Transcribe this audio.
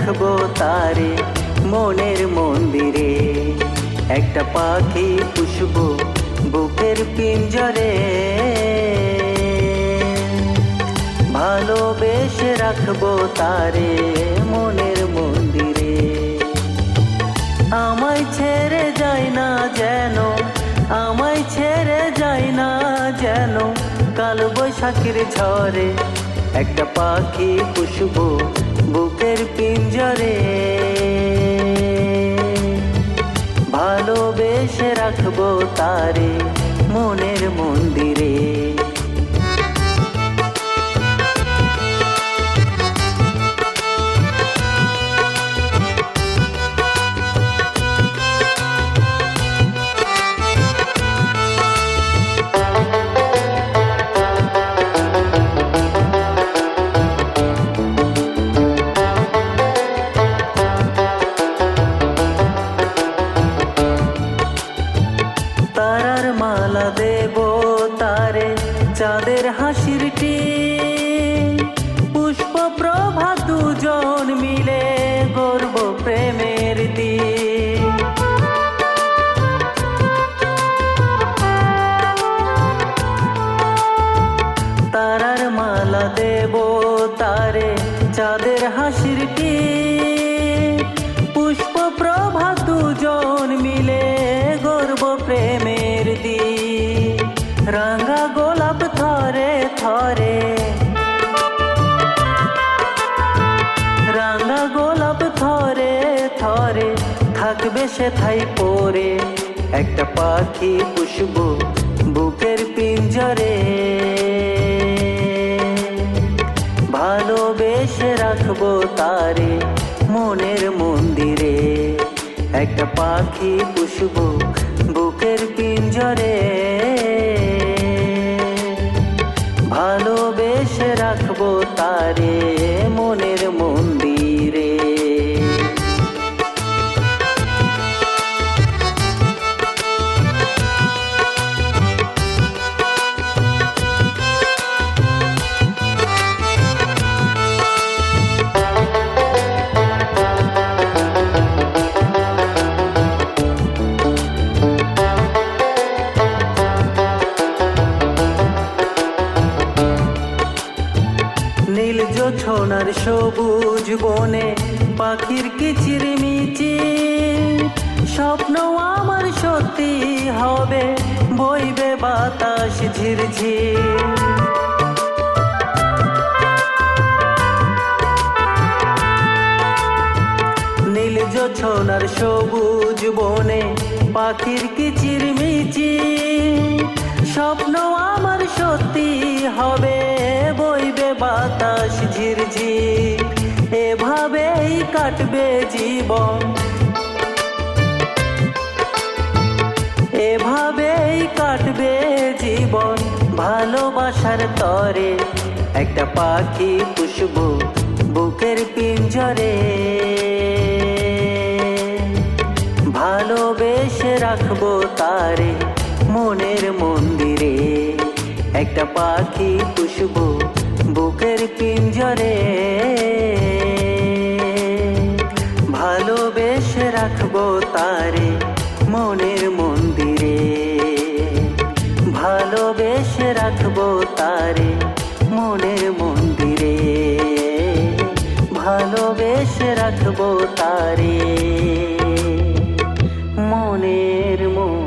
রাখবো তারে মনের মন্দিরে। একটা পাখি পুষবো বুকের পিঞ্জরে, ভালোবেসে রাখবো তারে মনের মন্দিরে। আমায় ছেড়ে যায় না যেন, আমায় ছেড়ে যায় না যেন কাল বৈশাখীর ঝড়ে। একটা পাখি পুষবো বুকের পিঞ্জরে, ভালোবেসে রাখবো তারে মনের মন্দিরে। তারার মালা দেব তারে চাঁদের হাসির টিন, পুষ্প প্রভা দুজন মিলে গর্ব প্রেমের দিন। তারার মালা দেব তারে চাঁদের হাসির টিন, পুষ্প প্রভা দুজন মিলে গর্ব প্রেমের দিন। রাঙা গোলাপ থরে থরে, রাঙা গোলাপ থরে থরে থাকবে সে থাই পরে। একটা পাখি পুষবো বুকের পিঞ্জরে, ভালোবেসে রাখবো তারে মনের মন্দিরে। একটা পাখি পুষবো বুকের পিঞ্জরে, ভালোবেসে রাখবো তারে মনের মন্দিরে। নীল জোছনার সবুজ বনে পাখির কিচিরমিচির, স্বপ্ন আমার সত্যি হবে বইবে বাতাস ঝিরঝির। নীল জোছনার সবুজ বনে পাখির কিচিরমিচির, স্বপ্ন আমার সত্যি হবে বইবে বাতাস ঝিরঝির। এভাবেই কাটবে জীবন, এভাবেই কাটবে জীবন ভালোবাসার তরে। একটা পাখি পুষবো বুকের পিঞ্জরে, ভালোবেসে রাখবো তারে মনের মন্দিরে। একটা পাখি পুষবো বুকের পিঞ্জরে, ভালোবেসে রাখবো তারে মনের মন্দিরে। ভালোবেসে রাখবো তারে মনের মন্দিরে, ভালোবেসে রাখবো তারে মনের মন্দিরে।